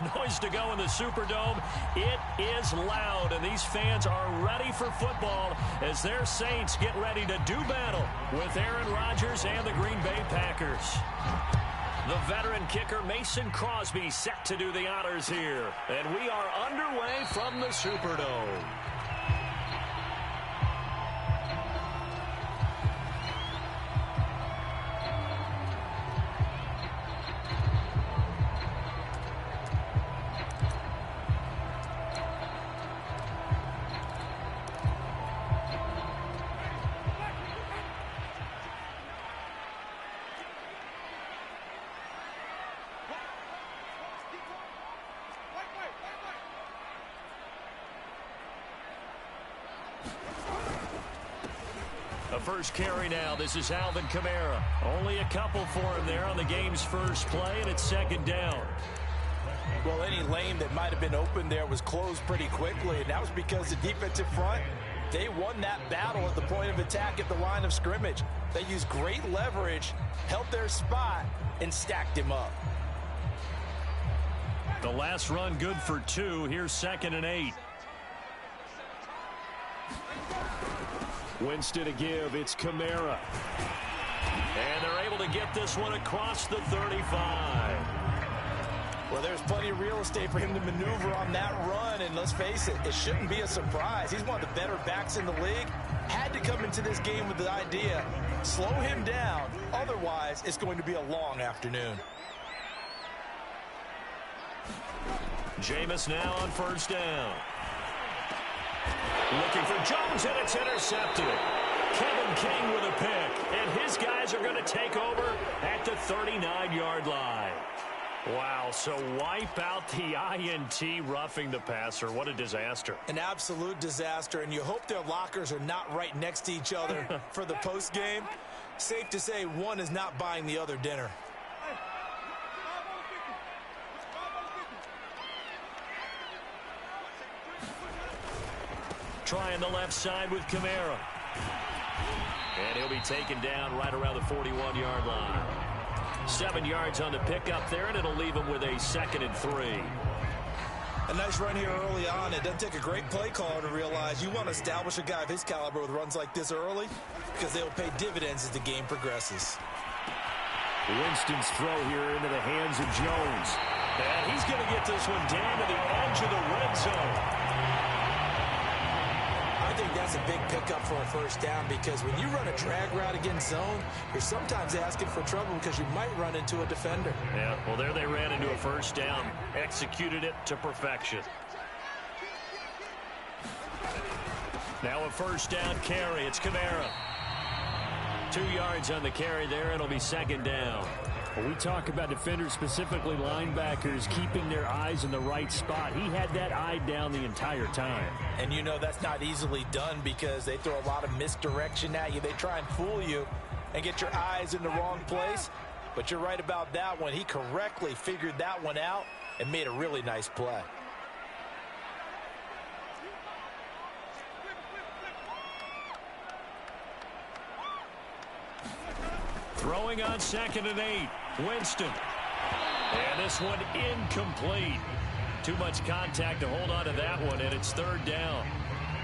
Noise to go in the Superdome. It is loud, and these fans are ready for football as their Saints get ready to do battle with Aaron Rodgers and the Green Bay Packers. The veteran kicker Mason Crosby set to do the honors here, and we are underway from the Superdome. First carry now. This is Alvin Kamara. Only a couple for him there on the game's first play, and it's second down. Well, any lane that might have been open there was closed pretty quickly, and that was because the defensive front, they won that battle at the point of attack at the line of scrimmage. They used great leverage, held their spot, and stacked him up. The last run good for 2. Here's 2nd and 8. Winston to give. It's Kamara. And they're able to get this one across the 35. Well, there's plenty of real estate for him to maneuver on that run. And let's face it, it shouldn't be a surprise. He's one of the better backs in the league. Had to come into this game with the idea, slow him down. Otherwise, it's going to be a long afternoon. Jameis now on first down. Looking for Jones, and it's intercepted. Kevin King with a pick, and his guys are going to take over at the 39-yard line. Wow, so wipe out the INT, roughing the passer. What a disaster. An absolute disaster, and you hope their lockers are not right next to each other for the postgame. Safe to say one is not buying the other dinner. Trying the left side with Kamara. And he'll be taken down right around the 41-yard line. 7 yards on the pickup there, and it'll leave him with a 2nd and 3. A nice run here early on. It doesn't take a great play caller to realize you want to establish a guy of his caliber with runs like this early because they will pay dividends as the game progresses. Winston's throw here into the hands of Jones. And he's going to get this one down to the edge of the red zone. I think that's a big pickup for a first down because when you run a drag route against zone, you're sometimes asking for trouble because you might run into a defender. Yeah, well, there they ran into a first down. Executed it to perfection. Now a first down carry. It's Kamara. 2 yards on the carry there. It'll be 2nd down. Well, we talk about defenders, specifically linebackers, keeping their eyes in the right spot. He had that eye down the entire time. And you know that's not easily done because they throw a lot of misdirection at you. They try and fool you and get your eyes in the wrong place. But you're right about that one. He correctly figured that one out and made a really nice play. Throwing on 2nd and 8. Winston. And this one incomplete. Too much contact to hold on to that one, and it's 3rd down.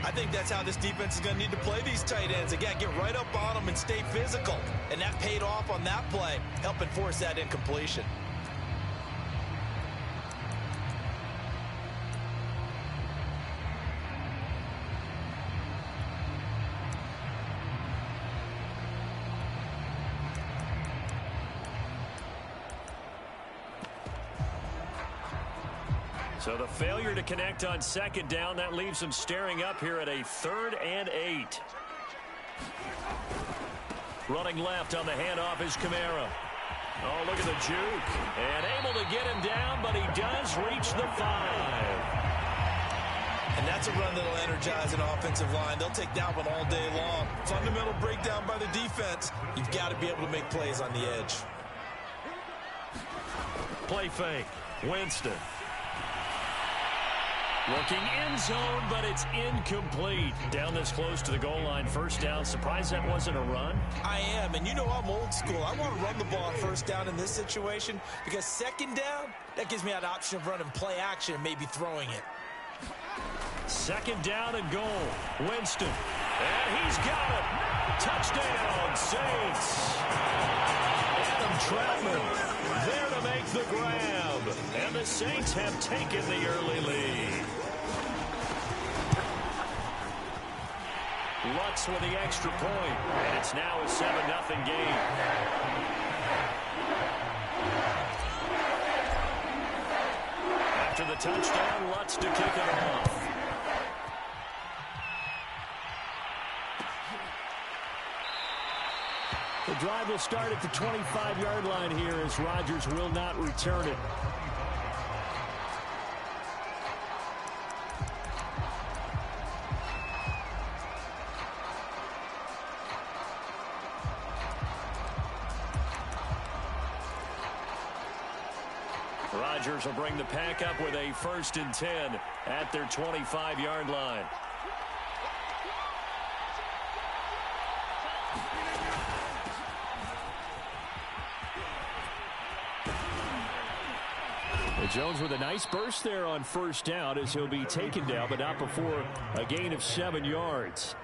I think that's how this defense is going to need to play these tight ends. Again, get right up on them and stay physical. And that paid off on that play, helping force that incompletion. So the failure to connect on 2nd down, that leaves them staring up here at a 3rd and 8. Running left on the handoff is Kamara. Oh, look at the juke. And able to get him down, but he does reach the 5. And that's a run that'll energize an offensive line. They'll take that one all day long. Fundamental breakdown by the defense. You've got to be able to make plays on the edge. Play fake. Winston. Looking end zone, but it's incomplete. Down this close to the goal line, first down. Surprised that wasn't a run? I am, and you know I'm old school. I want to run the ball on first down in this situation because second down, that gives me an option of running play action and maybe throwing it. Second down and goal. Winston. And he's got it. Touchdown, Saints. Adam Troutman there to make the grab. And the Saints have taken the early lead. Lutz with the extra point. And it's now a 7-0 game. After the touchdown, Lutz to kick it off. The drive will start at the 25-yard line here as Rodgers will not return it. Rodgers will bring the pack up with a 1st and 10 at their 25-yard line. Jones with a nice burst there on first down as he'll be taken down, but not before a gain of 7 yards.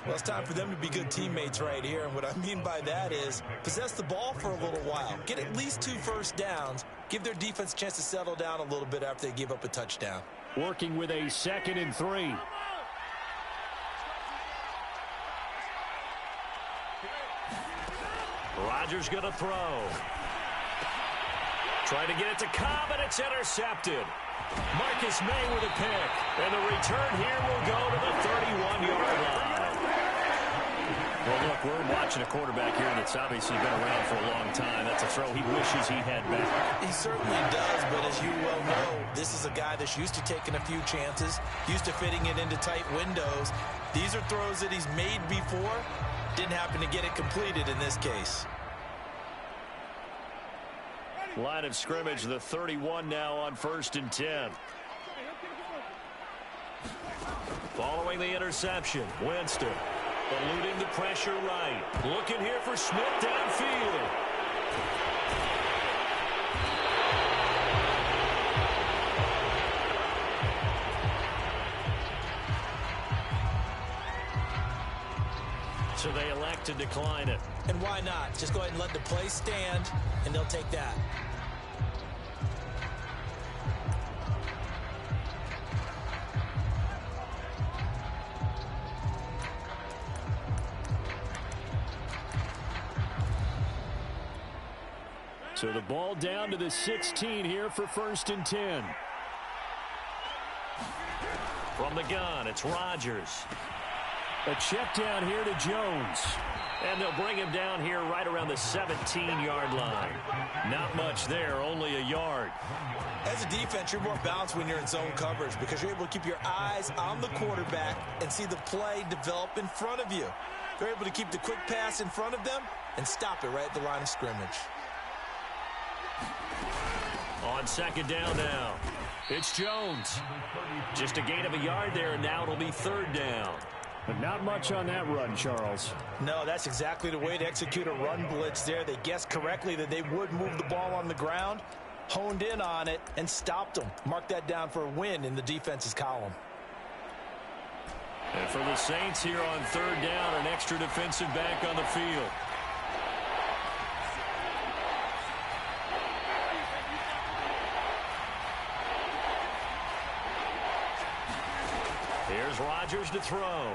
Well, it's time for them to be good teammates right here, and what I mean by that is possess the ball for a little while. Get at least 2 first downs. Give their defense a chance to settle down a little bit after they give up a touchdown. Working with a 2nd and 3. Rodgers going to throw. Trying to get it to Cobb, and it's intercepted. Marcus May with a pick. And the return here will go to the 31-yard line. Well, look, we're watching a quarterback here that's obviously been around for a long time. That's a throw he wishes he had back. He certainly does, but as you well know, this is a guy that's used to taking a few chances, used to fitting it into tight windows. These are throws that he's made before. Didn't happen to get it completed in this case. Line of scrimmage, the 31 now on 1st and 10. Following the interception, Winston eluding the pressure right. Looking here for Smith downfield. So they elect to decline it. And why not? Just go ahead and let the play stand, and they'll take that. So the ball down to the 16 here for 1st and 10. From the gun, it's Rodgers. A check down here to Jones. And they'll bring him down here right around the 17-yard line. Not much there, only a yard. As a defense, you're more balanced when you're in zone coverage because you're able to keep your eyes on the quarterback and see the play develop in front of you. They're able to keep the quick pass in front of them and stop it right at the line of scrimmage. On 2nd down now, it's Jones. Just a gain of a yard there, and now it'll be 3rd down. But not much on that run, Charles. No, that's exactly the way to execute a run blitz there. They guessed correctly that they would move the ball on the ground, honed in on it, and stopped them. Mark that down for a win in the defense's column. And for the Saints here on 3rd down, an extra defensive back on the field. Here's Rodgers to throw.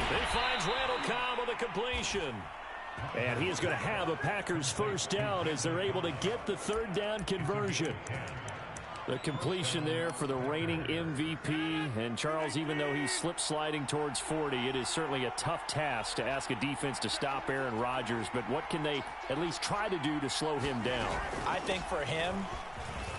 He finds Randall Cobb with a completion. And he is going to have a Packers 1st down as they're able to get the 3rd down conversion. The completion there for the reigning MVP. And Charles, even though he's slip-sliding towards 40, it is certainly a tough task to ask a defense to stop Aaron Rodgers. But what can they at least try to do to slow him down? I think for him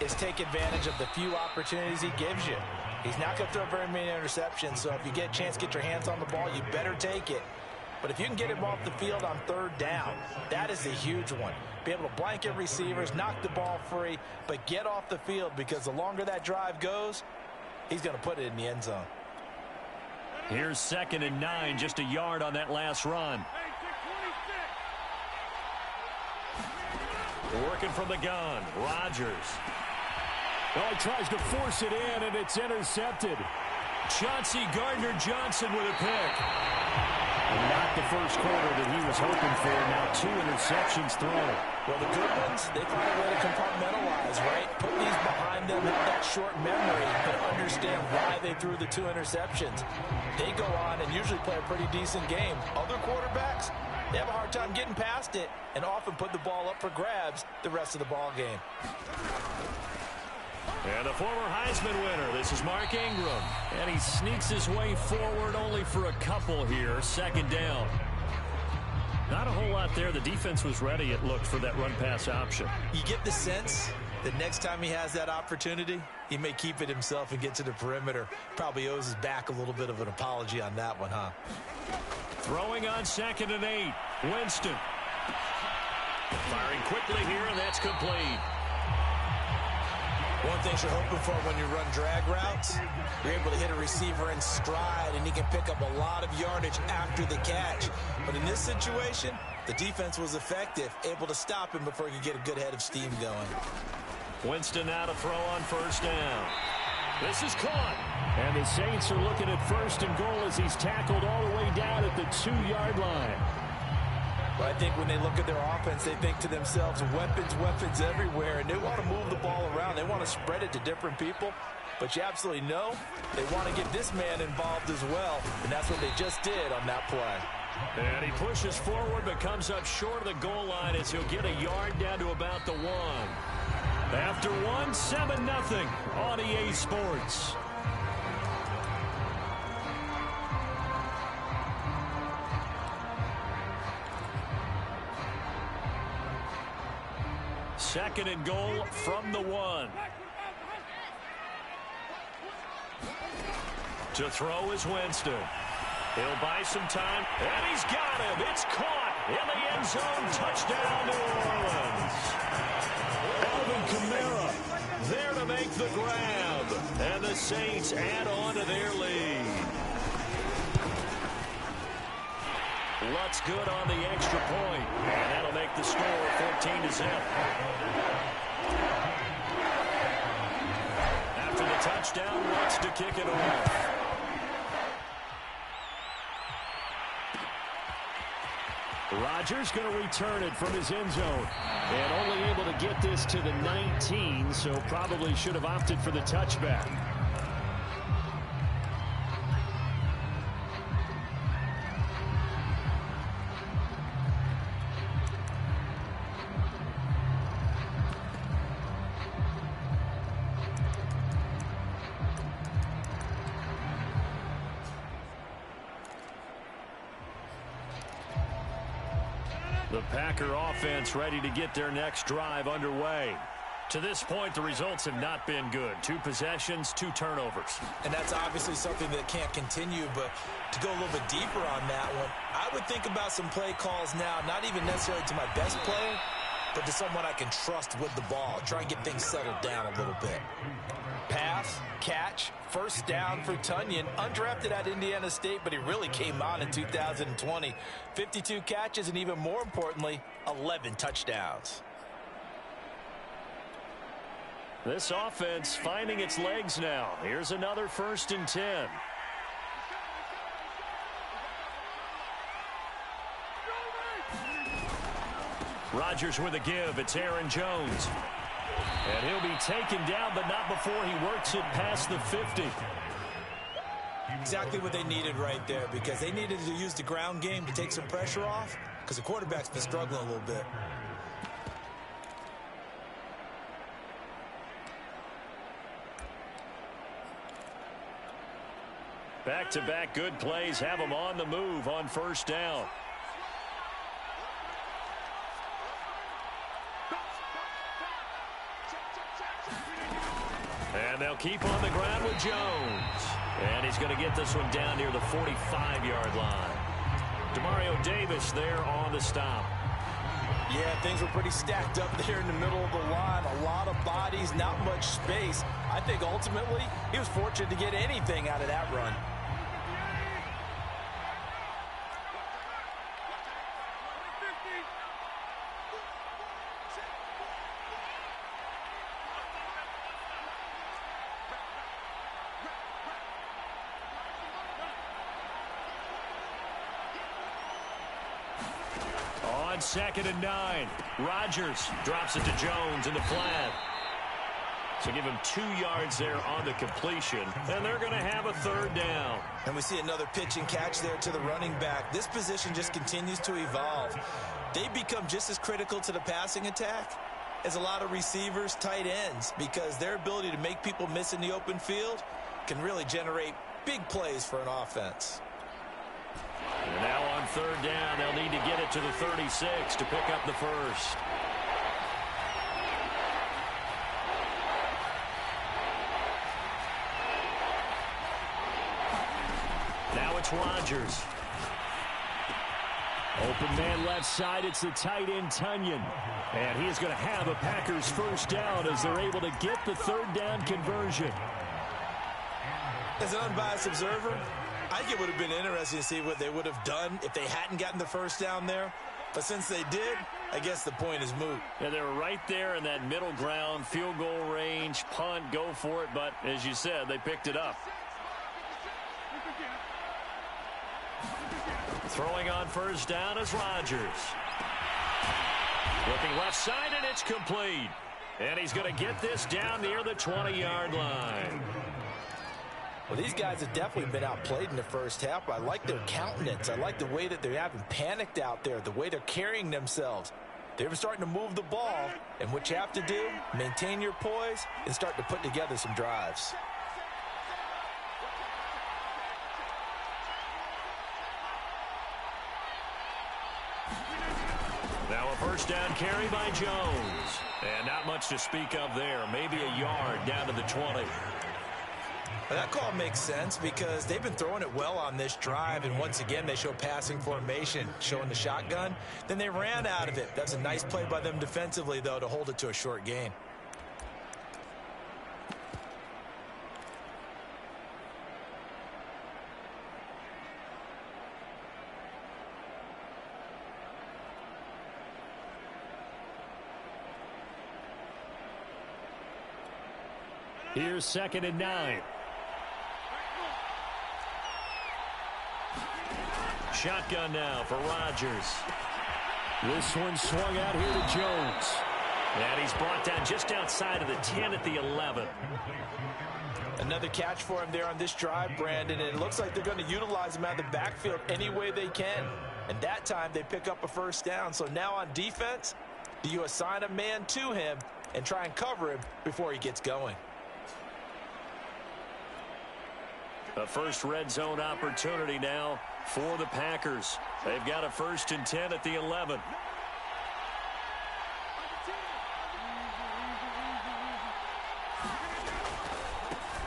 is take advantage of the few opportunities he gives you. He's not going to throw very many interceptions, so if you get a chance to get your hands on the ball, you better take it. But if you can get him off the field on third down, that is a huge one. Be able to blanket receivers, knock the ball free, but get off the field, because the longer that drive goes, he's going to put it in the end zone. Here's 2nd and 9, just a yard on that last run. Working from the gun, Rodgers. Oh, he tries to force it in, and it's intercepted. Chauncey Gardner-Johnson with a pick. And not the first quarter that he was hoping for. Now 2 interceptions thrown. Well, the good ones, they find a way to compartmentalize, right? Put these behind them, have that short memory, but understand why they threw the 2 interceptions. They go on and usually play a pretty decent game. Other quarterbacks, they have a hard time getting past it and often put the ball up for grabs the rest of the ball game. And the former Heisman winner, this is Mark Ingram. And he sneaks his way forward only for a couple here. 2nd down. Not a whole lot there. The defense was ready, it looked, for that run-pass option. You get the sense that next time he has that opportunity, he may keep it himself and get to the perimeter. Probably owes his back a little bit of an apology on that one, huh? Throwing on 2nd and 8. Winston. Firing quickly here, and that's complete. One thing you're hoping for when you run drag routes, you're able to hit a receiver in stride, and he can pick up a lot of yardage after the catch. But in this situation, the defense was effective, able to stop him before he could get a good head of steam going. Winston now to throw on 1st down. This is caught. And the Saints are looking at 1st and goal as he's tackled all the way down at the 2-yard line. Well, I think when they look at their offense, they think to themselves, weapons everywhere, and they want to move the ball around. They want to spread it to different people, but you absolutely know they want to get this man involved as well, and that's what they just did on that play. And he pushes forward but comes up short of the goal line as he'll get a yard down to about the 1. After 1, 7-0 on EA Sports. Second and goal from the 1. To throw is Winston. He'll buy some time, and he's got him. It's caught in the end zone. Touchdown, New Orleans. Alvin Kamara there to make the grab, and the Saints add on to their lead. Lutz good on the extra point, and that'll make the score 14-0. After the touchdown, Lutz to kick it off. Rodgers going to return it from his end zone, and only able to get this to the 19, so probably should have opted for the touchback. The Packer offense ready to get their next drive underway. To this point, the results have not been good. 2 possessions, 2 turnovers. And that's obviously something that can't continue, but to go a little bit deeper on that one, I would think about some play calls now, not even necessarily to my best player, but to someone I can trust with the ball. Try and get things settled down a little bit. Pass, catch, 1st down for Tonyan. Undrafted at Indiana State, but he really came on in 2020. 52 catches, and even more importantly, 11 touchdowns. This offense finding its legs now. Here's another 1st and 10. Rodgers with a give. It's Aaron Jones. And he'll be taken down, but not before he works it past the 50. Exactly what they needed right there, because they needed to use the ground game to take some pressure off, because the quarterback's been struggling a little bit. Back-to-back good plays have them on the move on 1st down. And they'll keep on the ground with Jones. And he's going to get this one down near the 45-yard line. Demario Davis there on the stop. Yeah, things were pretty stacked up there in the middle of the line. A lot of bodies, not much space. I think ultimately he was fortunate to get anything out of that run. On 2nd and 9, Rodgers drops it to Jones in the flat. So give him 2 yards there on the completion, and they're going to have a 3rd down. And we see another pitch and catch there to the running back. This position just continues to evolve. They become just as critical to the passing attack as a lot of receivers, tight ends, because their ability to make people miss in the open field can really generate big plays for an offense. And now on 3rd down, they'll need to get it to the 36 to pick up the first. Now it's Rodgers. Open man left side, it's the tight end Tonyan. And he is going to have a Packers first down as they're able to get the 3rd down conversion. As an unbiased observer, I think it would have been interesting to see what they would have done if they hadn't gotten the first down there. But since they did, I guess the point is moot. Yeah, they were right there in that middle ground, field goal range, punt, go for it. But as you said, they picked it up. Throwing on first down is Rodgers. Looking left side, and it's complete. And he's going to get this down near the 20-yard line. Well, these guys have definitely been outplayed in the first half, but I like their countenance. I like the way that they haven't panicked out there, the way they're carrying themselves. They're starting to move the ball, and what you have to do, maintain your poise and start to put together some drives. Now a first down carry by Jones. And not much to speak of there. Maybe a yard down to the 20. That call makes sense because they've been throwing it well on this drive, and once again they show passing formation, showing the shotgun. Then they ran out of it. That's a nice play by them defensively, though, to hold it to a short gain. Here's 2nd and 9. Shotgun now for Rodgers. This one swung out here to Jones. And he's brought down just outside of the 10 at the 11. Another catch for him there on this drive, Brandon. And it looks like they're going to utilize him out of the backfield any way they can. And that time they pick up a first down. So now on defense, do you assign a man to him and try and cover him before he gets going? A first red zone opportunity now for the Packers. They've got a 1st and 10 at the 11.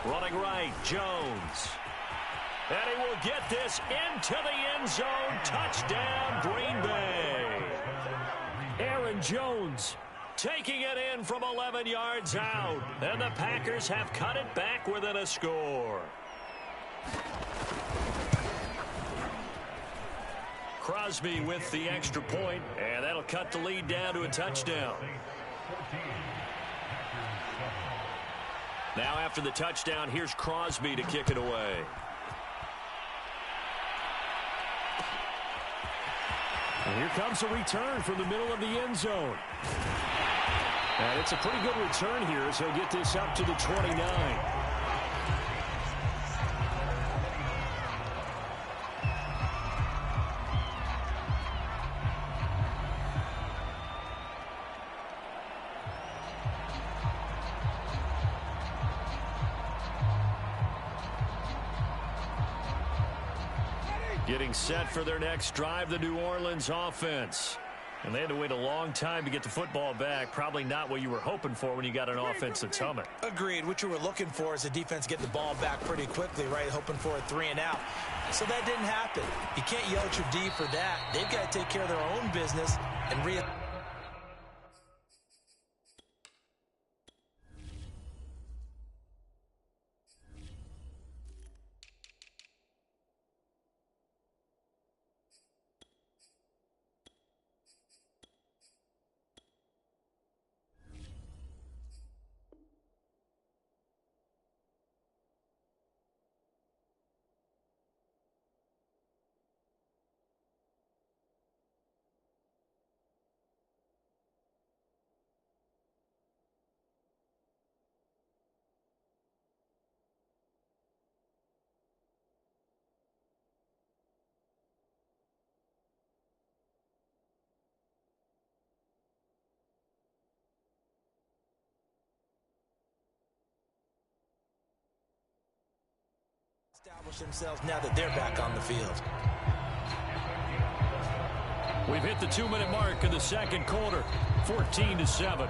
Running right, Jones. And he will get this into the end zone. Touchdown, Green Bay. Aaron Jones taking it in from 11 yards out. And the Packers have cut it back within a score. Crosby with the extra point, and that'll cut the lead down to a touchdown. Now after the touchdown, here's Crosby to kick it away. And here comes a return from the middle of the end zone. And it's a pretty good return here as he'll get this up to the 29. Getting set for their next drive, the New Orleans offense. And they had to wait a long time to get the football back. Probably not what you were hoping for when you got an offense that's humming. Agreed. What you were looking for is the defense getting the ball back pretty quickly, right? Hoping for a 3 and out. So that didn't happen. You can't yell at your D for that. They've got to take care of their own business and establish themselves now that they're back on the field. We've hit the 2-minute mark of the second quarter, 14-7.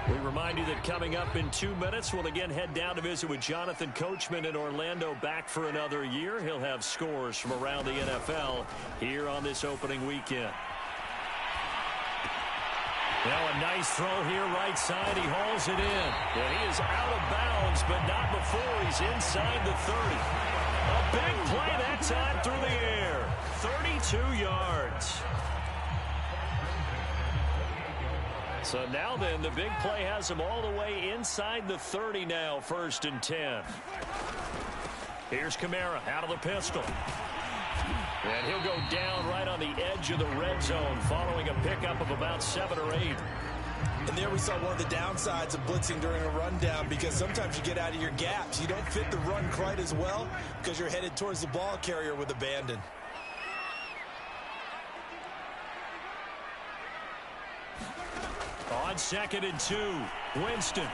We remind you that coming up in 2 minutes, we'll again head down to visit with Jonathan Coachman in Orlando, back for another year. He'll have scores from around the NFL here on this opening weekend. Now a nice throw here right side. He hauls it in. And he is out of bounds, but not before he's inside the 30. A big play that time through the air. 32 yards. So now then, the big play has him all the way inside the 30 now, 1st and 10. Here's Kamara out of the pistol. And he'll go down right on the edge of the red zone following a pickup of about 7 or 8. And there we saw one of the downsides of blitzing during a rundown, because sometimes you get out of your gaps. You don't fit the run quite as well because you're headed towards the ball carrier with abandon. On 2nd and 2, Winston.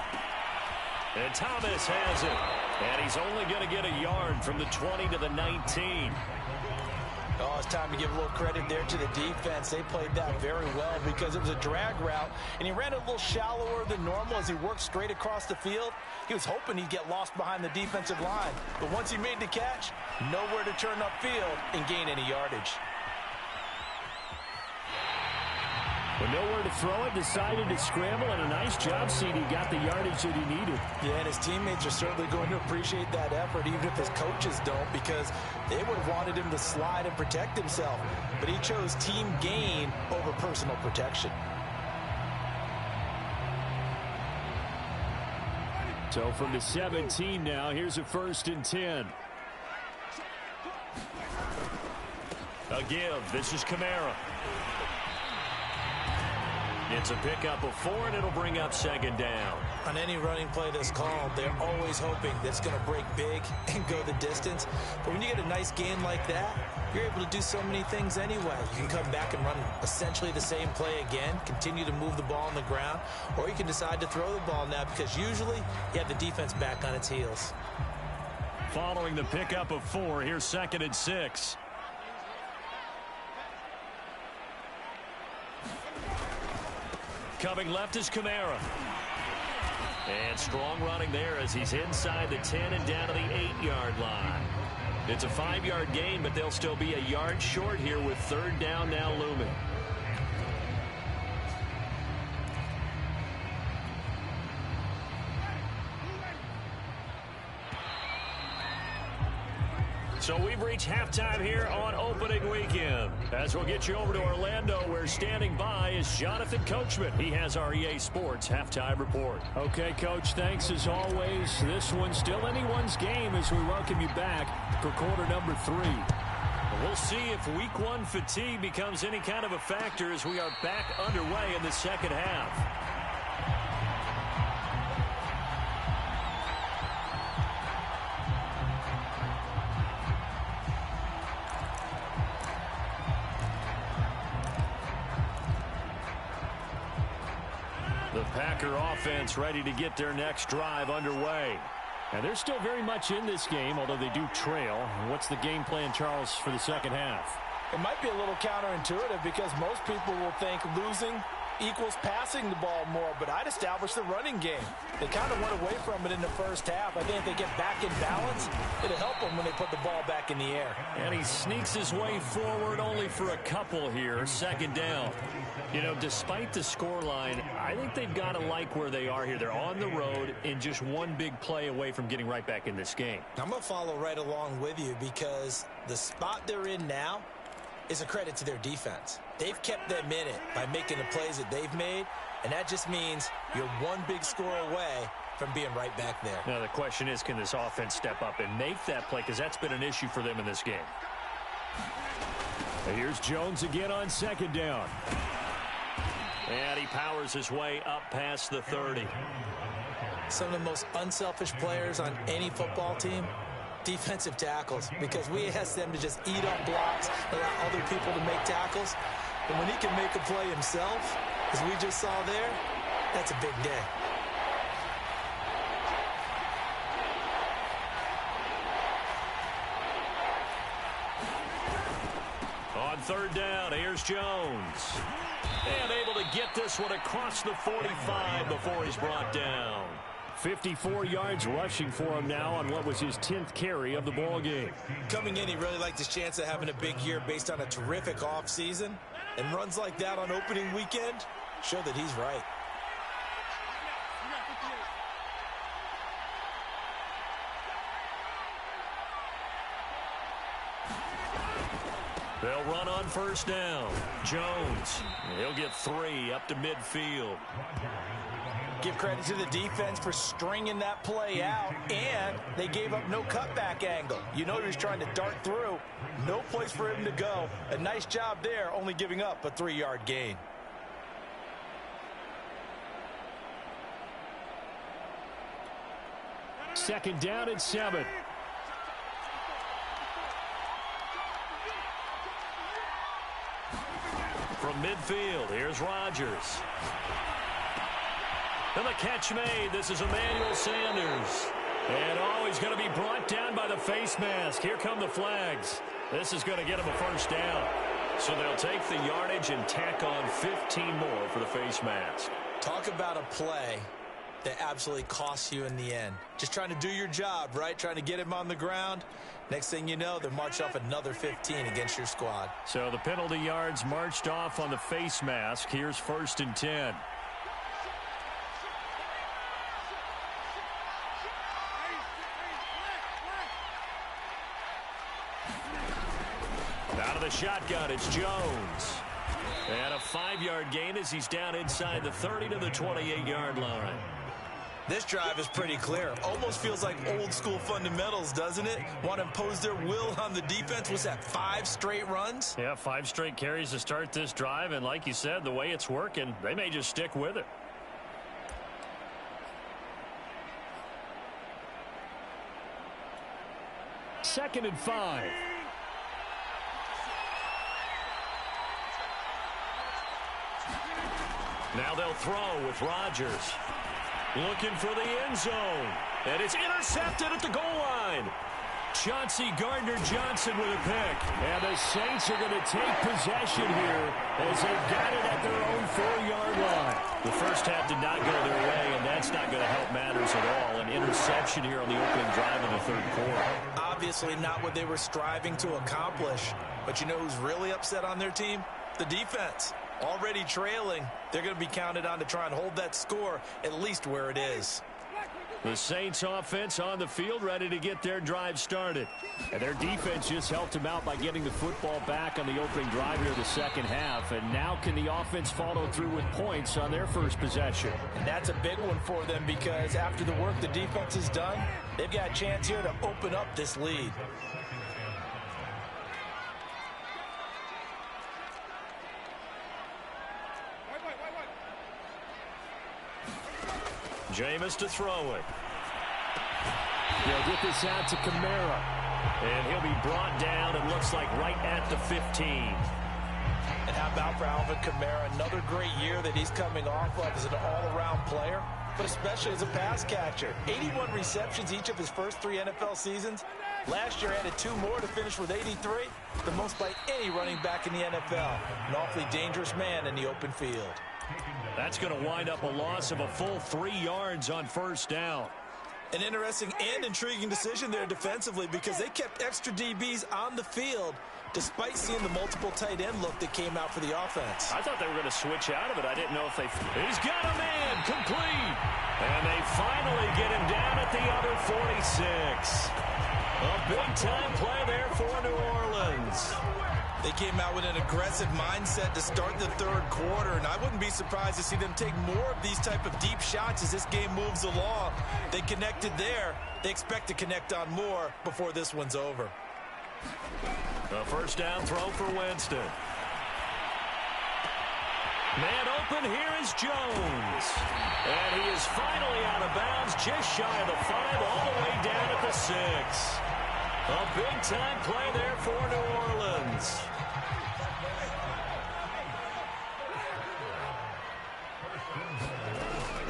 And Thomas has it. And he's only going to get a yard from the 20 to the 19. Oh, it's time to give a little credit there to the defense. They played that very well because it was a drag route, and he ran a little shallower than normal as he worked straight across the field. He was hoping he'd get lost behind the defensive line, but once he made the catch, nowhere to turn upfield and gain any yardage. With nowhere to throw it, decided to scramble, and a nice job, CD. Got the yardage that he needed. Yeah, and his teammates are certainly going to appreciate that effort, even if his coaches don't, because they would have wanted him to slide and protect himself. But he chose team gain over personal protection. So from the 17 now, here's a 1st and 10. A give. This is Kamara. It's a pickup of 4, and it'll bring up 2nd down. On any running play that's called, they're always hoping that it's going to break big and go the distance. But when you get a nice gain like that, you're able to do so many things anyway. You can come back and run essentially the same play again, continue to move the ball on the ground, or you can decide to throw the ball now because usually you have the defense back on its heels. Following the pickup of 4, here's 2nd and 6. Coming left is Kamara. And strong running there as he's inside the 10 and down to the 8-yard line. It's a 5-yard gain, but they'll still be a yard short here with 3rd down now looming. So we've reached halftime here on opening weekend. As we'll get you over to Orlando, where standing by is Jonathan Coachman. He has our EA Sports halftime report. Okay, Coach, thanks as always. This one's still anyone's game as we welcome you back for quarter number 3. We'll see if week 1 fatigue becomes any kind of a factor as we are back underway in the second half. Packer offense ready to get their next drive underway. And they're still very much in this game, although they do trail. What's the game plan, Charles, for the second half? It might be a little counterintuitive because most people will think losing equals passing the ball more, but I'd establish the running game. They kind of went away from it in the first half. I think if they get back in balance, it'll help them when they put the ball back in the air. And he sneaks his way forward only for a couple here, second down. You know, despite the scoreline, I think they've got to like where they are here. They're on the road and just one big play away from getting right back in this game. I'm going to follow right along with you because the spot they're in now is a credit to their defense. They've kept them in it by making the plays that they've made, and that just means you're one big score away from being right back there. Now the question is, can this offense step up and make that play, because that's been an issue for them in this game. And here's Jones again on second down. And he powers his way up past the 30. Some of the most unselfish players on any football team, defensive tackles, because we ask them to just eat up blocks, allow other people to make tackles. And when he can make a play himself, as we just saw there, that's a big day. On third down, here's Jones. And able to get this one across the 45 before he's brought down. 54 yards rushing for him now on what was his 10th carry of the ball game. Coming in, he really liked his chance of having a big year based on a terrific offseason. And runs like that on opening weekend show that he's right. They'll run on first down. Jones, he'll get 3 up to midfield. Give credit to the defense for stringing that play out, and they gave up no cutback angle. You know he was trying to dart through. No place for him to go. A nice job there, only giving up a 3-yard gain. Second down and 7. From midfield, here's Rodgers. And the catch made. This is Emmanuel Sanders. And he's going to be brought down by the face mask. Here come the flags. This is going to get him a first down. So they'll take the yardage and tack on 15 more for the face mask. Talk about a play that absolutely costs you in the end. Just trying to do your job, right? Trying to get him on the ground. Next thing you know, they're marched off another 15 against your squad. So the penalty yards marched off on the face mask. Here's 1st and 10. Out of the shotgun, it's Jones. And a 5-yard gain as he's down inside the 30 to the 28-yard line. This drive is pretty clear. Almost feels like old school fundamentals, doesn't it? Want to impose their will on the defense. What's that, 5 straight runs? Yeah, 5 straight carries to start this drive. And like you said, the way it's working, they may just stick with it. Second and 5. Now they'll throw with Rodgers. Looking for the end zone. And it's intercepted at the goal line. Chauncey Gardner-Johnson with a pick. And the Saints are going to take possession here as they've got it at their own 4-yard line. The first half did not go their way, and that's not going to help matters at all. An interception here on the opening drive in the third quarter. Obviously not what they were striving to accomplish. But you know who's really upset on their team? The defense. Already trailing, they're going to be counted on to try and hold that score at least where it is. The Saints offense on the field ready to get their drive started. And their defense just helped them out by getting the football back on the opening drive here of the second half. And now can the offense follow through with points on their first possession? And that's a big one for them because after the work the defense has done, they've got a chance here to open up this lead. Jameis to throw it. They'll get this out to Kamara. And he'll be brought down, it looks like, right at the 15. And how about for Alvin Kamara? Another great year that he's coming off of as an all-around player, but especially as a pass catcher. 81 receptions each of his first 3 NFL seasons. Last year added 2 more to finish with 83, the most by any running back in the NFL. An awfully dangerous man in the open field. That's going to wind up a loss of a full 3 yards on first down. An interesting and intriguing decision there defensively because they kept extra DBs on the field despite seeing the multiple tight end look that came out for the offense. I thought they were going to switch out of it. I didn't know if they... He's got a man complete. And they finally get him down at the other 46. A big-time play there for New Orleans. They came out with an aggressive mindset to start the third quarter, and I wouldn't be surprised to see them take more of these type of deep shots as this game moves along. They connected there. They expect to connect on more before this one's over. A first down throw for Winston. Man open, here is Jones. And he is finally out of bounds, just shy of the 5, all the way down at the 6. A big-time play there for New Orleans.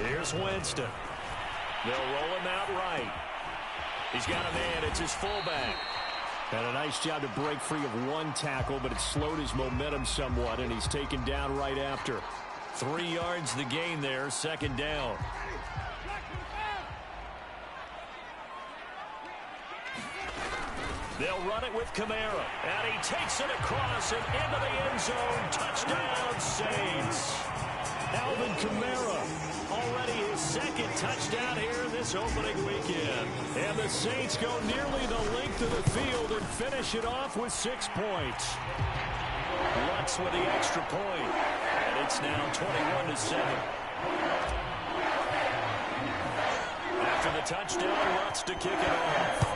Here's Winston. They'll roll him out right. He's got a man. It's his fullback. And a nice job to break free of one tackle, but it slowed his momentum somewhat, and he's taken down right after. 3 yards the gain there, second down. They'll run it with Kamara, and he takes it across and into the end zone. Touchdown, Saints. Alvin Kamara, already his second touchdown here in this opening weekend. And the Saints go nearly the length of the field and finish it off with 6 points. Lutz with the extra point, and it's now 21-7. After the touchdown, Lutz to kick it off.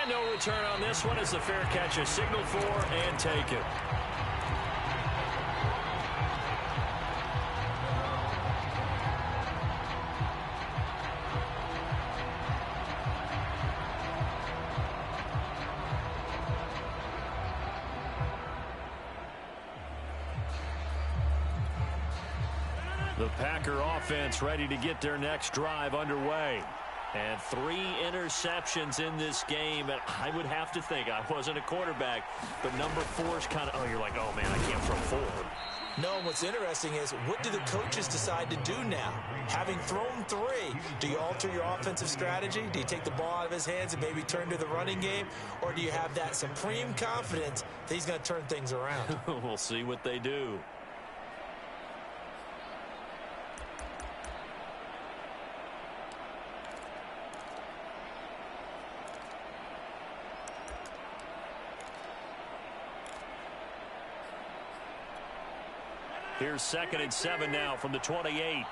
And no return on this one as the fair catch is signaled for and taken. The Packer offense ready to get their next drive underway. And 3 interceptions in this game. And I would have to think, I wasn't a quarterback, but number 4 is kind of, oh, you're like, oh, man, I can't throw 4. No, what's interesting is, what do the coaches decide to do now? Having thrown 3, do you alter your offensive strategy? Do you take the ball out of his hands and maybe turn to the running game? Or do you have that supreme confidence that he's going to turn things around? We'll see what they do. Here's 2nd and 7 now from the 28.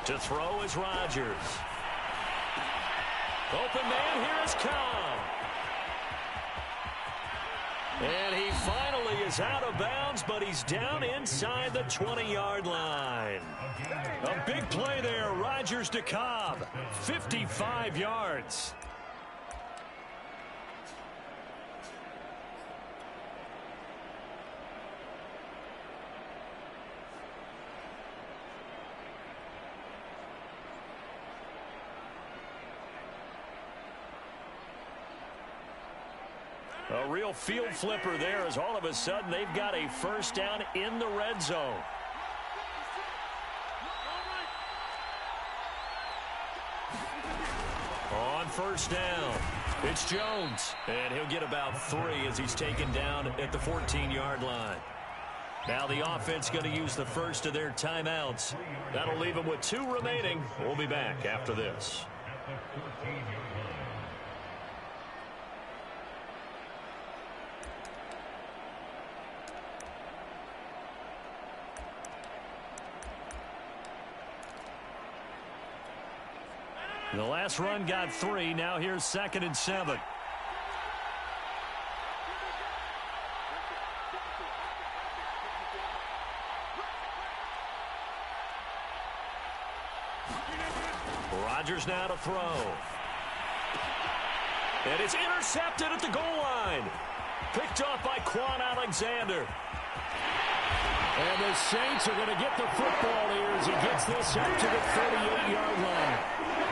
To throw is Rodgers. Open man, here is Cobb. And he finally is out of bounds, but he's down inside the 20-yard line. A big play there, Rodgers to Cobb, 55 yards. A real field flipper there as all of a sudden they've got a first down in the red zone. On first down, it's Jones. And he'll get about 3 as he's taken down at the 14-yard line. Now the offense going to use the first of their timeouts. That'll leave them with 2 remaining. We'll be back after this. The last run got 3. Now here's 2nd and 7. Rodgers now to throw. And it's intercepted at the goal line. Picked off by Quan Alexander. And the Saints are going to get the football here as he gets this up to the 38-yard line.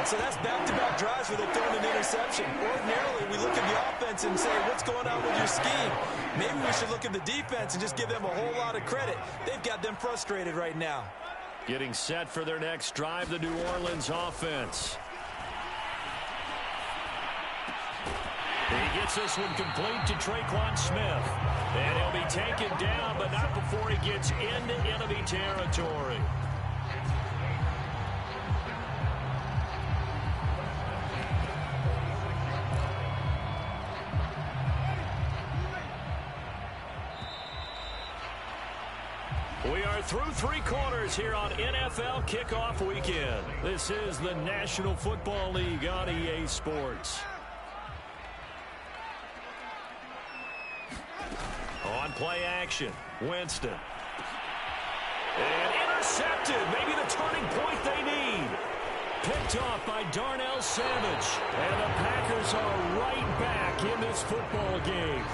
So that's back-to-back drives where they're throwing an interception. Ordinarily, we look at the offense and say, what's going on with your scheme? Maybe we should look at the defense and just give them a whole lot of credit. They've got them frustrated right now. Getting set for their next drive, the New Orleans offense. He gets this one complete to Tre'Quan Smith. And he'll be taken down, but not before he gets into enemy territory. We are through three quarters here on NFL Kickoff Weekend. This is the National Football League on EA Sports. On play action, Winston. And intercepted, maybe the turning point they need. Picked off by Darnell Savage. And the Packers are right back in this football game.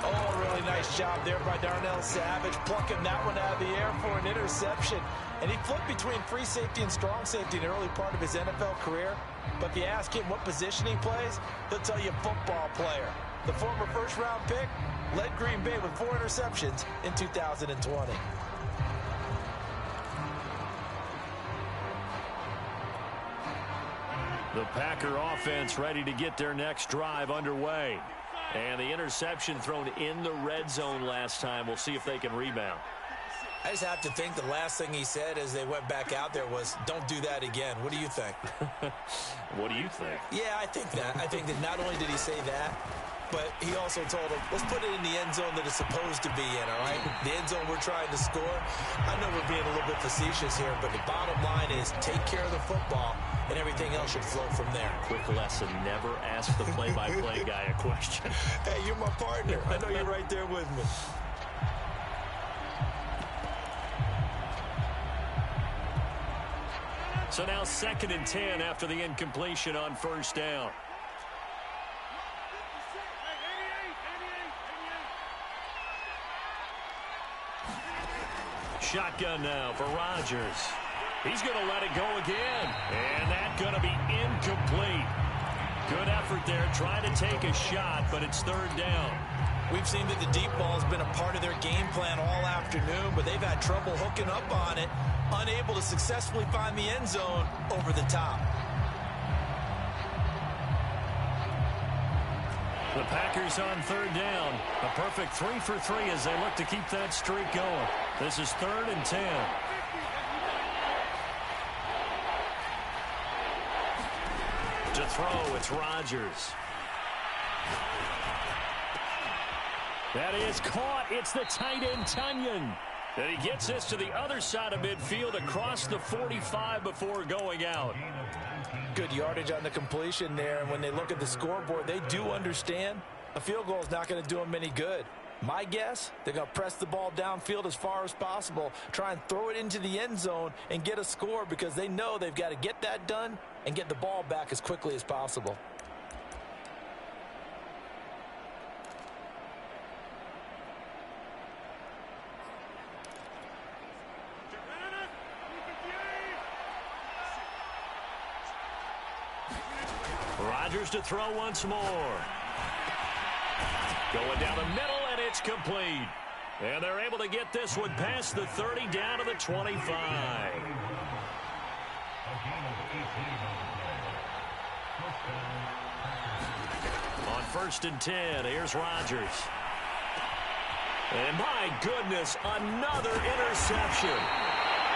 Oh, really nice job there by Darnell Savage, plucking that one out of the air for an interception. And he flipped between free safety and strong safety in the early part of his NFL career. But if you ask him what position he plays, he'll tell you football player. The former first-round pick led Green Bay with 4 interceptions in 2020. The Packer offense ready to get their next drive underway. And the interception thrown in the red zone last time. We'll see if they can rebound. I just have to think the last thing he said as they went back out there was, don't do that again. What do you think? What do you think? Yeah, I think that. I think that not only did he say that, but he also told him, let's put it in the end zone that it's supposed to be in, all right? The end zone we're trying to score. I know we're being a little bit facetious here, but the bottom line is take care of the football, and everything else should flow from there. Quick lesson, never ask the play-by-play guy a question. Hey, you're my partner. I know you're right there with me. So now 2nd and 10 after the incompletion on first down. Shotgun now for Rodgers. He's going to let it go again. And that's going to be incomplete. Good effort there trying to take a shot, but it's 3rd down. We've seen that the deep ball has been a part of their game plan all afternoon, but they've had trouble hooking up on it, unable to successfully find the end zone over the top. The Packers on 3rd down. A perfect 3 for 3 as they look to keep that streak going. This is 3rd and 10. To throw, it's Rodgers. That is caught. It's the tight end, Tunyon. And he gets this to the other side of midfield across the 45 before going out. Good yardage on the completion there, and when they look at the scoreboard, they do understand a field goal is not going to do them any good. My guess, they're going to press the ball downfield as far as possible, try and throw it into the end zone and get a score because they know they've got to get that done and get the ball back as quickly as possible. Rodgers to throw once more. Going down the middle, and it's complete. And they're able to get this one past the 30 down to the 25. On 1st and 10, here's Rodgers. And my goodness, another interception.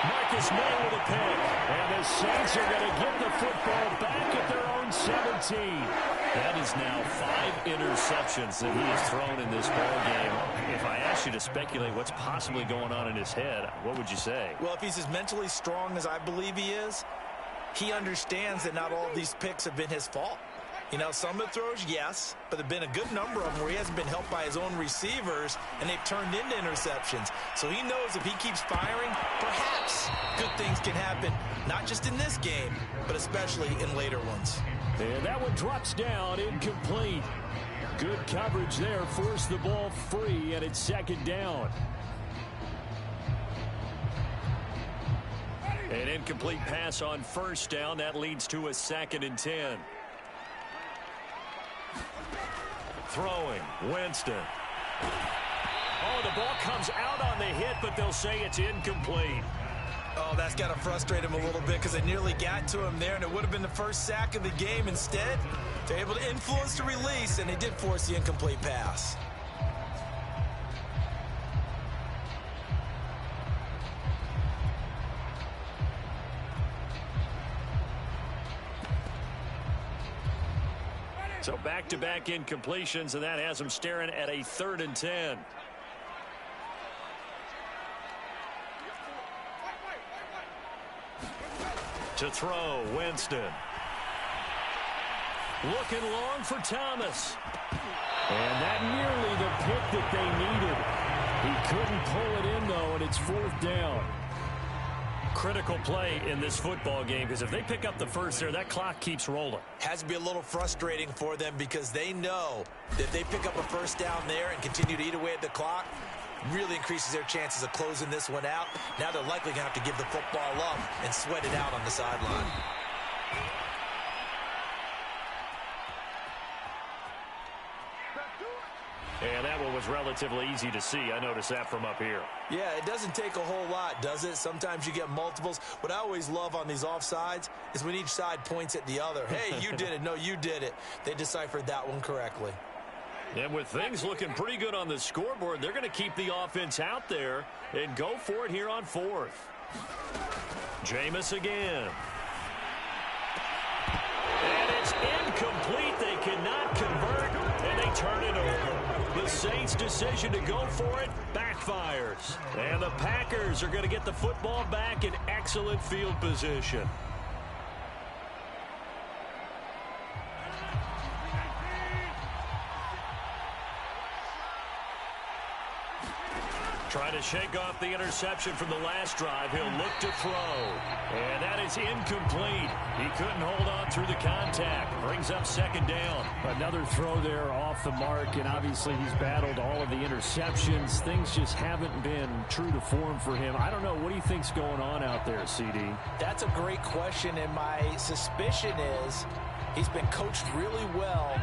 Marcus May with a pick. And the Saints are going to get the football back at their own 17. That is now 5 interceptions that he has thrown in this ball game. If I asked you to speculate what's possibly going on in his head, what would you say? Well, if he's as mentally strong as I believe he is, he understands that not all of these picks have been his fault. You know, some of the throws, yes, but there have been a good number of them where he hasn't been helped by his own receivers, and they've turned into interceptions. So he knows if he keeps firing, perhaps good things can happen, not just in this game, but especially in later ones. And that one drops down, incomplete. Good coverage there, forced the ball free, and it's second down. An incomplete pass on first down. That leads to a 2nd and 10. Throwing, Winston. Oh, the ball comes out on the hit, but they'll say it's incomplete. Oh, that's got to frustrate him a little bit because they nearly got to him there, and it would have been the first sack of the game. Instead, they're able to influence the release, and they did force the incomplete pass. So back-to-back incompletions, and that has them staring at a 3rd and 10. To throw, Winston. Looking long for Thomas. And that nearly the pick that they needed. He couldn't pull it in, though, and it's 4th down. Critical play in this football game, because if they pick up the first there, that clock keeps rolling. Has to be a little frustrating for them because they know that if they pick up a first down there and continue to eat away at the clock, really increases their chances of closing this one out. Now they're likely going to have to give the football up and sweat it out on the sideline. And that one was relatively easy to see. I noticed that from up here. Yeah, it doesn't take a whole lot, does it? Sometimes you get multiples. What I always love on these offsides is when each side points at the other. Hey, you did it. No, you did it. They deciphered that one correctly. And with things looking pretty good on the scoreboard, they're going to keep the offense out there and go for it here on 4th. Jameis again. And it's incomplete. They cannot convert, and they turn it over. The Saints' decision to go for it backfires. And the Packers are going to get the football back in excellent field position. Trying to shake off the interception from the last drive. He'll look to throw. And that is incomplete. He couldn't hold on through the contact. Brings up 2nd down. Another throw there off the mark, and obviously he's battled all of the interceptions. Things just haven't been true to form for him. I don't know. What do you think's going on out there, CD? That's a great question, and my suspicion is he's been coached really well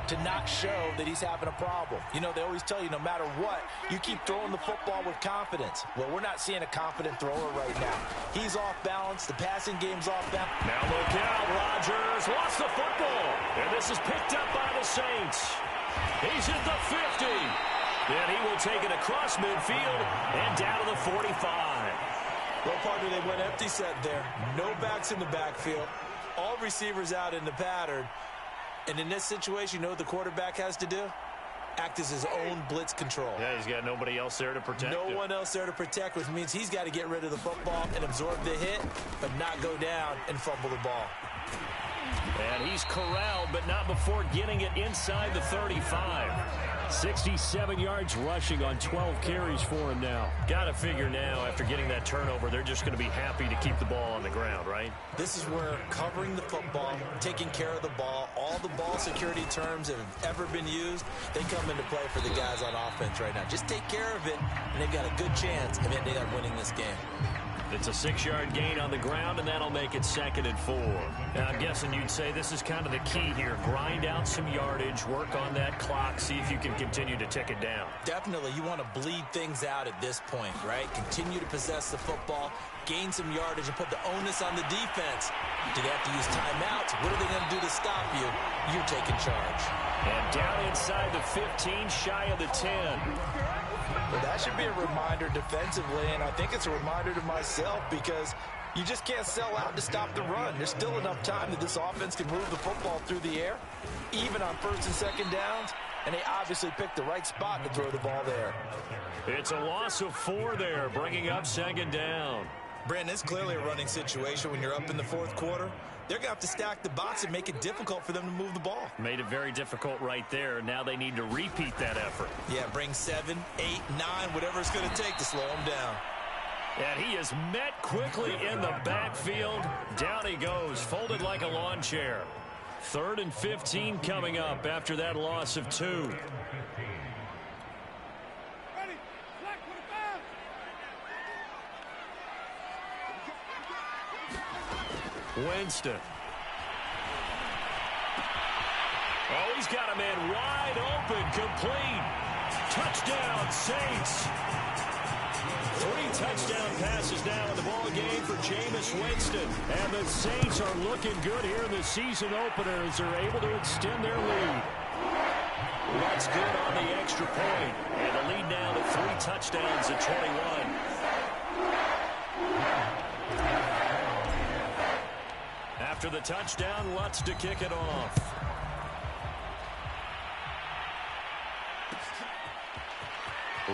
to not show that he's having a problem. You know, they always tell you no matter what, you keep throwing the football with confidence. Well, we're not seeing a confident thrower right now. He's off balance. The passing game's off balance. Now look out, Rodgers lost the football. And this is picked up by the Saints. He's at the 50. Then he will take it across midfield and down to the 45. Well, partner, they went empty set there. No backs in the backfield. All receivers out in the pattern. And in this situation, you know what the quarterback has to do? Act as his own blitz control. Yeah, he's got nobody else there to protect him. No one else there to protect, which means he's got to get rid of the football and absorb the hit, but not go down and fumble the ball. And he's corralled, but not before getting it inside the 35. 67 yards rushing on 12 carries for him now. Got to figure now, after getting that turnover, they're just going to be happy to keep the ball on the ground, right? This is where covering the football, taking care of the ball, all the ball security terms that have ever been used, they come into play for the guys on offense right now. Just take care of it, and they've got a good chance of ending up winning this game. It's a 6-yard gain on the ground, and that'll make it 2nd and 4. Now, I'm guessing you'd say this is kind of the key here. Grind out some yardage, work on that clock, see if you can continue to tick it down. Definitely. You want to bleed things out at this point, right? Continue to possess the football, gain some yardage, and put the onus on the defense. Do they have to use timeouts? What are they going to do to stop you? You're taking charge. And down inside the 15, shy of the 10. Well, that should be a reminder defensively, and I think it's a reminder to myself because you just can't sell out to stop the run. There's still enough time that this offense can move the football through the air, even on 1st and 2nd downs, and they obviously picked the right spot to throw the ball there. It's a loss of 4 there, bringing up 2nd down. Brandon, it's clearly a running situation when you're up in the 4th quarter. they're going to have to stack the box and make it difficult for them to move the ball. Made it very difficult right there. Now they need to repeat that effort. Yeah, bring 7, 8, 9, whatever it's going to take to slow them down. And he is met quickly in the backfield. Down he goes, folded like a lawn chair. 3rd and 15 coming up after that loss of 2. Winston. Oh, he's got a man wide open, complete. Touchdown, Saints. 3 touchdown passes now in the ball game for Jameis Winston. And the Saints are looking good here in the season opener as they're able to extend their lead. That's good on the extra point. And the lead now to 3 touchdowns at 21. After the touchdown, Lutz to kick it off.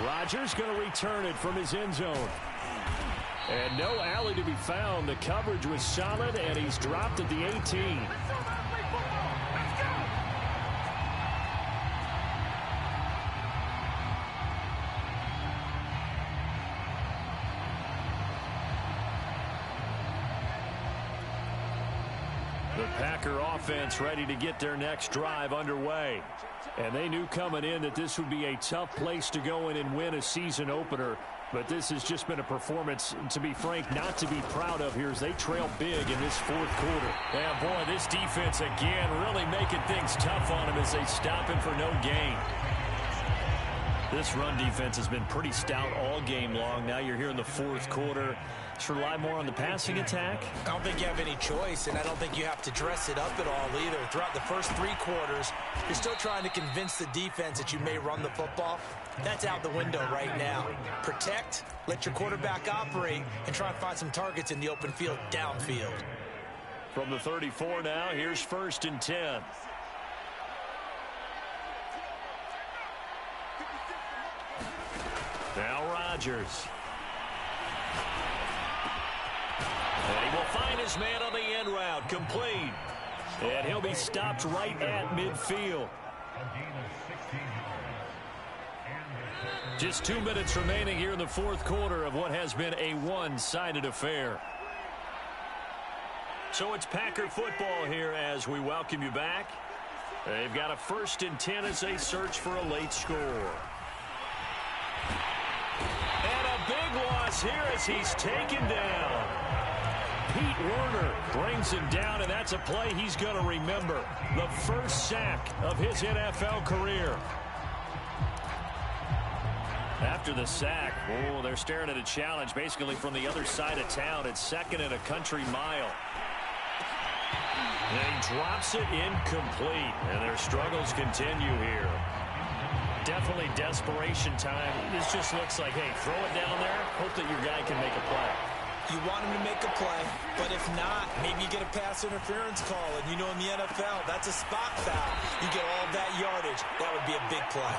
Rodgers going to return it from his end zone. And no alley to be found. The coverage was solid, and he's dropped at the 18. The Packer offense ready to get their next drive underway. And they knew coming in that this would be a tough place to go in and win a season opener. But this has just been a performance, to be frank, not to be proud of here as they trail big in this 4th quarter. Yeah, boy, this defense again really making things tough on them as they stop him for no gain. This run defense has been pretty stout all game long. Now you're here in the 4th quarter. Just rely more on the passing attack. I don't think you have any choice, and I don't think you have to dress it up at all either. Throughout the first 3 quarters, you're still trying to convince the defense that you may run the football. That's out the window right now. Protect, let your quarterback operate, and try and find some targets in the open field downfield. From the 34 now, here's 1st and 10. Now Rodgers. And he will find his man on the end route, complete. And he'll be stopped right at midfield. Just 2 minutes remaining here in the 4th quarter of what has been a one-sided affair. So it's Packer football here as we welcome you back. They've got a 1st and 10 as they search for a late score. And a big loss here as he's taken down. Pete Werner brings him down, and that's a play he's going to remember. The first sack of his NFL career. After the sack, oh, they're staring at a challenge basically from the other side of town. It's 2nd and a country mile. And he drops it incomplete, and their struggles continue here. Definitely desperation time. This just looks like, hey, throw it down there, hope that your guy can make a play. You want him to make a play, but if not, maybe you get a pass interference call. And you know in the NFL, that's a spot foul. You get all that yardage. That would be a big play.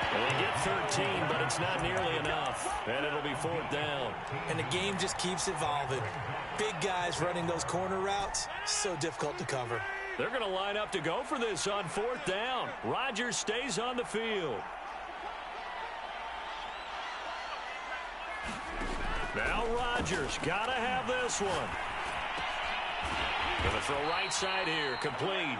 Well, they get 13, but it's not nearly enough. And it'll be 4th down. And the game just keeps evolving. Big guys running those corner routes, so difficult to cover. They're going to line up to go for this on 4th down. Rodgers stays on the field. Now Rodgers, gotta have this one. Gonna throw right side here, complete.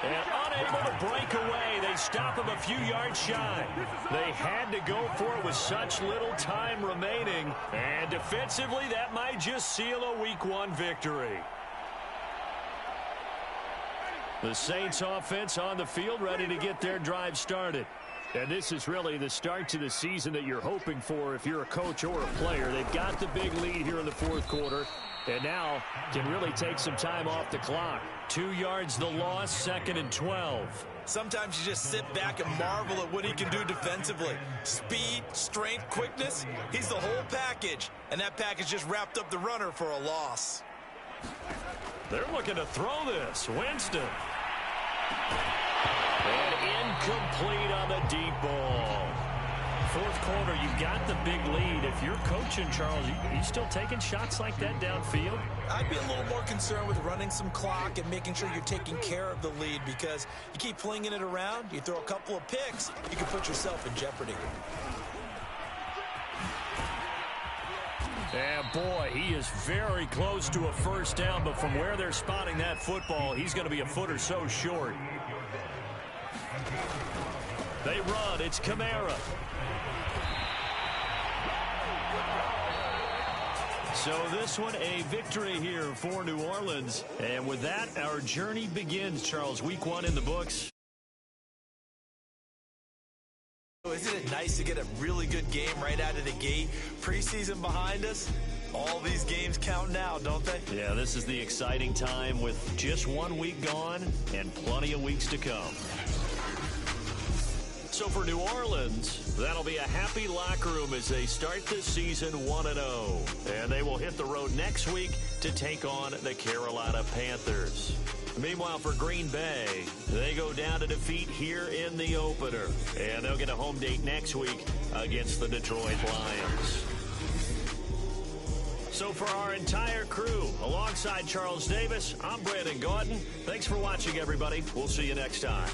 And unable to break away. They stop him a few yards shy. They had to go for it with such little time remaining. And defensively, that might just seal a Week 1 victory. The Saints offense on the field ready to get their drive started. And this is really the start to the season that you're hoping for if you're a coach or a player. They've got the big lead here in the 4th quarter, and now can really take some time off the clock. 2 yards the loss, 2nd and 12. Sometimes you just sit back and marvel at what he can do defensively. Speed, strength, quickness, he's the whole package. And that package just wrapped up the runner for a loss. They're looking to throw this. Winston. And incomplete on the deep ball. Fourth quarter, you've got the big lead. If you're coaching, Charles, you still taking shots like that downfield? I'd be a little more concerned with running some clock and making sure you're taking care of the lead, because you keep flinging it around, you throw a couple of picks, you can put yourself in jeopardy. And boy, he is very close to a first down, but from where they're spotting that football, he's going to be a foot or so short. They run. It's Kamara. So this one, a victory here for New Orleans. And with that, our journey begins, Charles. Week 1 in the books. Isn't it nice to get a really good game right out of the gate? Preseason behind us. All these games count now, don't they? Yeah, this is the exciting time with just 1 week gone and plenty of weeks to come. So for New Orleans, that'll be a happy locker room as they start this season 1-0. And they will hit the road next week to take on the Carolina Panthers. Meanwhile, for Green Bay, they go down to defeat here in the opener. And they'll get a home date next week against the Detroit Lions. So for our entire crew, alongside Charles Davis, I'm Brandon Gaudin. Thanks for watching, everybody. We'll see you next time.